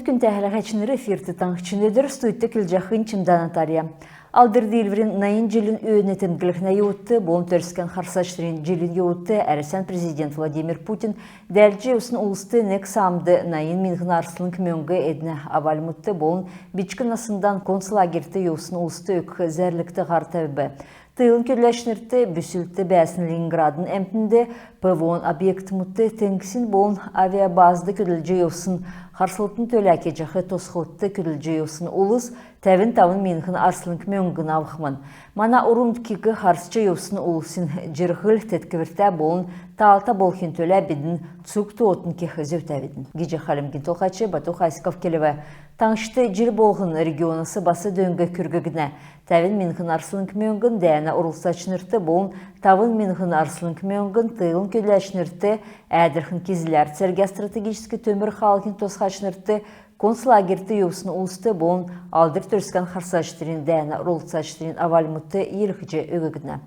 Итет күн тәхілі ғачыныры эфирті таңқчынедір стуйтті күлжақын чымданатария. Алдыр дейілверін найын жылын өйнетін гіліхна еуітті, болын төріскен қарсаштырын жылын еуітті әрісен президент Владимир Путин дәлжі өсін ұлысты нек самды найын минғын арсылын кімеуңгі әдіні авалмытты болын бичкін асындан консулагерті еусын ұлысты өк зәрлікті ғартабы. Тыйлын көрләшінірті бүсілті бәсін Ленинградын әмтінде ПВОн объект мұтты тәңкісін болын авиабазды көділжі еусын Харсылтын төләке жақы тосқылтты күрілжі еусын ұлыс, тәвін тавын менхін арсылын кмеуңгін алықмын. Мана ұрымд кегі харсчы еусын ұлысын жырғыл тәтківерті болын таалта болхен төлә бедін цуқты отын кехі зөтәведін. Геже қалымген толқачы Бату Хайсков келіві. Таңшты жир болғын регионысы басы дөңгі күргігіне. Тәвін менхін арсылын кмеуңгін дәйіна ұрылсачынырты болын тавын менхін арсылын кмеуңгін тыйлын көйләшінірті әдірхін кезілер церге стратегическі төмір қалғын тосқачынырты консулагерті еусын ұлысты болын алдыр төріскен қарсачтырын дәйіна ұрылсачтырын авалмытты еліхіже өгігіне.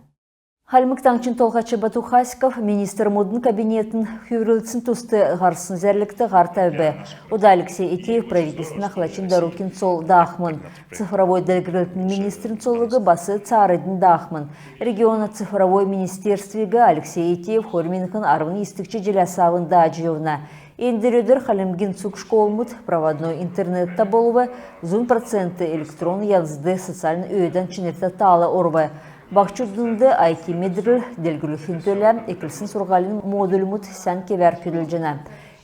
Халмык таңчын толғачы Бату Хайсков министр модын кабинетін хүйрілцін тұсты ғарсын зәрлікті ғартабы. Ода Алексей Икеев правительствына қылачин Дарукин сол дақмын. Цифровой дәлгірілтін министрін солығы басы царыдың дақмын. Региона цифровой министерствегі Алексей Икеев хорменхін арвын истікчі желясавын да жеуна. Эндерёдер халемгин цук школмут, проводной интернетта болуы, зун проценты электрон язды социальный өйден чинерта талы орвы. Бақчудынды айки медріл делгіліхін төләм, екілсін сұрғалын модулмут сән кевер көділжіні.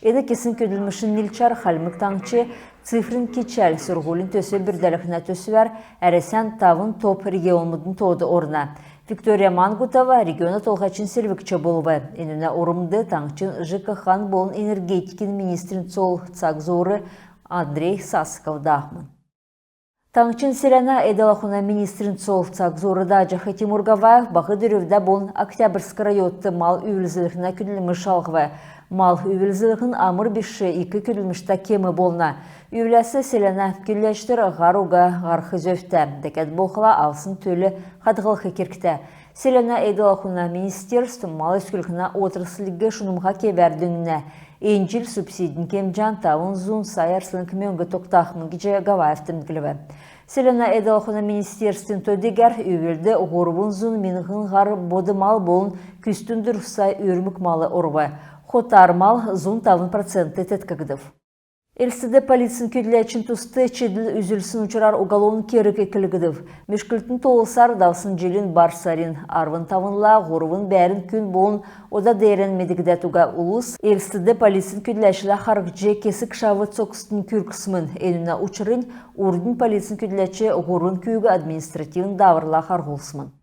Эді кесін көділмішін нилчар халмык таңчы цифрын кечәл сұрғылын төсі бірдәліхіне төсівер, әресен тавын топ регионмудын тоды орна. Виктория Мангутова региона толғачын селвікчі болуы. Еніне орымды таңчын ЖКХ болын энергетикин министрін сол цағзоры Андрей Сасыков дақмын. Таңчын селена эдалахуна министрін сол цағзорыда Жахы Тимур Гаваев бағы дүрівді болын Октябрьск райотты мал үйілзілігіне күділміш алғывы. Мал үйілзілігін амыр біші екі күділмішті кемі болына. Үйіләсі селена күлләштір ғаруға ғарқы зөфті. Дәкәт болқыла алсын төлі қадғылқы керкті. Селена эдалахуна министерств мал өскілігіне отырсылығы шынымға кебердіңіне. Энжил субсидин кемжан тавын зун сайарсылын кмеунғы тоқтақмын кеже Гаваевтың гіліві. Селена эдалахуна министерствен төдегер үйілді ғорбын зун менғын ғар боды мал болын күстіндір сай үрмік малы ұрвы. Хотар мал зун тавын проценты тәткігдів. Эльсіде полицин көділәчін тұсты чеділ үзілсін ұчырар уголовын керік екілігідів. Мешкілтін толысар давсын желін барсарин. Арвын тавынла ғорвын бәрін күн болын ода дейрен медігдәтуға ұлыс. Эльсіде полицин көділәчілі қарғыджи кесік шавы цокыстың күркісімін. Әніне ұчырын ұрдың полицин көділәчі ғорвын күйгі административін давырла қарғылсымын.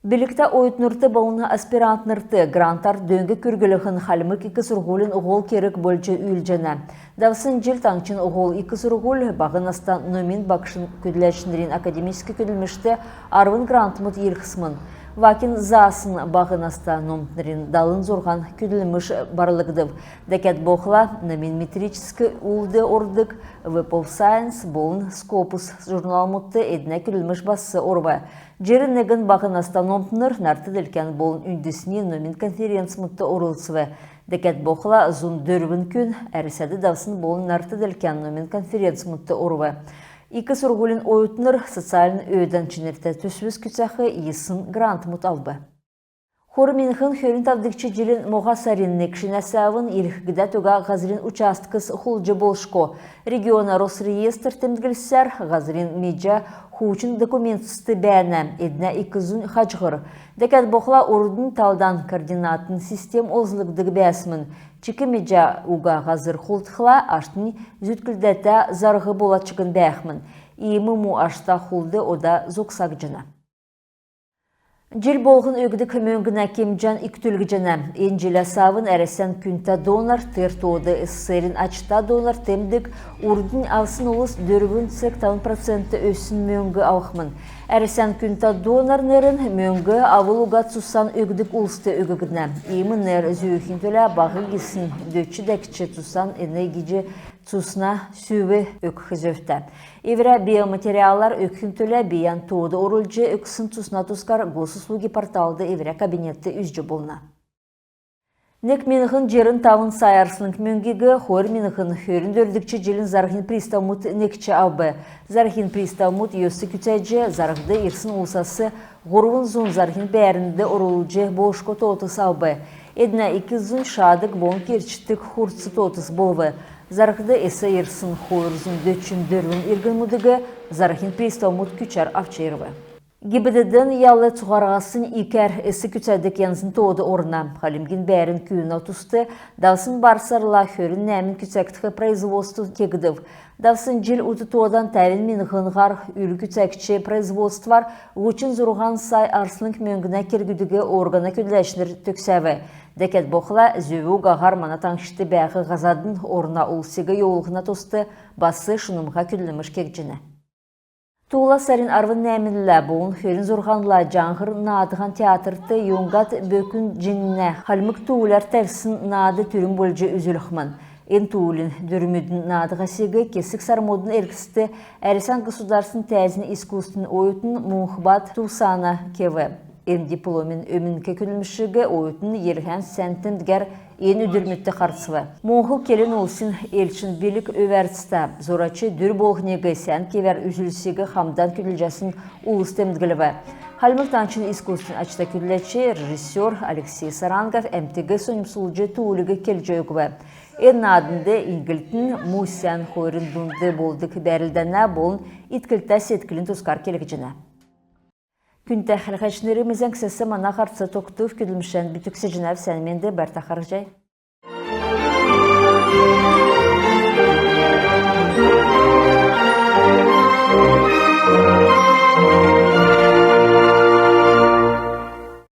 Білікті ойытнырты болуына аспирантнырты грантар дөңгі күргіліғін халмык екі сұрғолын ұғол керік бөлчі үйілжені. Давсын жыл таңчын ұғол екі сұрғол бағын астан номин бақшын көділәшіндерін академическі көділмішті арвын грантмыт елқысмын. Вакин засын бағын астан номтнерін далын зорған көділміш барлығдып. Дәкәт боқла номин метрическі ұлды ордық Web of Science болын Scopus журналмытты әдіне көділміш басы орвы. Жерін негін бағын астан номтныр нәрті дәлкен болын үндісіне номин конференц-мұтты орылсывы. Дәкәт боқла зұн дөрбін күн әрісәді давсын болын нәрті дәлкен номин конференц-мұтты орвы. Икі сұрғылын ойытныр социалын өйден чынерті төсвіз күтсақы есын грант мұт албы. Хорменхын хөрін тавдықчы желін моға сариннек шинәсәвін елхігіда туға ғазырин участкыс хулжы болшко. Региона Росреестр тімдгілсер ғазырин меджа хучын документсысты бәні едіне икізін хачғыр. Дәкәт боқла ұрдың талдан координатын систем озлығдығы бәсімін. Чекі меджа уға ғазыр хултықла аштың зүткілдәті зарғы бола чығын бәқмін. Иемі му ашта хулды ода зоқсақ жына. Жел болғын өгді көмөнгіна кемжан иктүлгі жана. Энжелі савын әресен күнта донор, тертоды эссерин ачта донор темдік ұрдың алсын олыс 4,90% өсін мөнгі ауқмын. Әресен күнта донор нерін мөнгі авылуға цусан өгдік ұлысты өгігіне. Емін нер зүйхін төлі бағы кесін дөтчі дәкчі цусан энергиджі цусна сүйі өкхізөфті. Евре биоматериаллар өкхін төлі биян тоды орылжы өксін цусна тускар госуслуги порталды евре кабинетті үзжі болна. Нек меніхін жерін тавын сайарсының мөңгегі, хор меніхін хөрін дөрдікчі желін зарғын приставмут некчі абы. Зарғын приставмут йөсі күтәджі, зарғды ирсын ұлсасы ғұрвын зұн зарғын бәрінді ұрылжы болшко тотыс абы. Эдна 2 зұн шадық bon керчіттік хұртсы тотыс болвы. Зарғды эсі ирсын хойыр зұн дөтчін дөрвін иргін мұдығы, зарғын приставмут күчар авчайырвы. Гибедеден ялы цуғарғасын икер эсі күтәдік янзын тоғды орна. Халимгин бәрін күйін отусты, давсын барсарла хөрін нәмін күтәктігі производству тегідів. Давсын жил ұты тоғдан тәвін мен ғынғар үлі күтәкчі производствар ұчын зұрған сай арсының мөңгіна кергідігі органа көділәшінір төксәві. Дәкет боқла зөві ғағар мана таңшыты бәғі ғазадың орна ұлсығы еуылғына тосты басы шынымға күділіміш кекжіні. Туğla sarın arvın nəminlə boğun xörün zorğanla canğır nadığan teatrtı yongat bökün cinne halmık tuğular təlsin nadı türün bolca üzülüxman. En tuğulun dürümüdün nadığa segi kesik sarmodun erkisті әрісан государсын тәзін искусстын oyutun muhbat tuğsana kevi. En diplomin ömünke külmüşüge oyutun yerhen sentin diger en üdürmütte qartsıvı. Moğul kelin olsun elçin bilik övertista. Zoraçı dür bolğnegi sen kever üzülsegi hamdan külülcəsin uğuz temdgilivi. Halmık tançın iskustun açta külleçi rejissor Alexey Sarangov MTG sonimsulucu tuğulugu kelcögüvi. En adında İngiltin Musen Hoyrun dundu bolduk bərildənə bolun itkilta setkilin tuskar kelegicine. Күнті қылғачныры мезен кісесі мана қарсы тоқтыв күділмішен бүтіксі жинав сәнменді бәрті қаржай.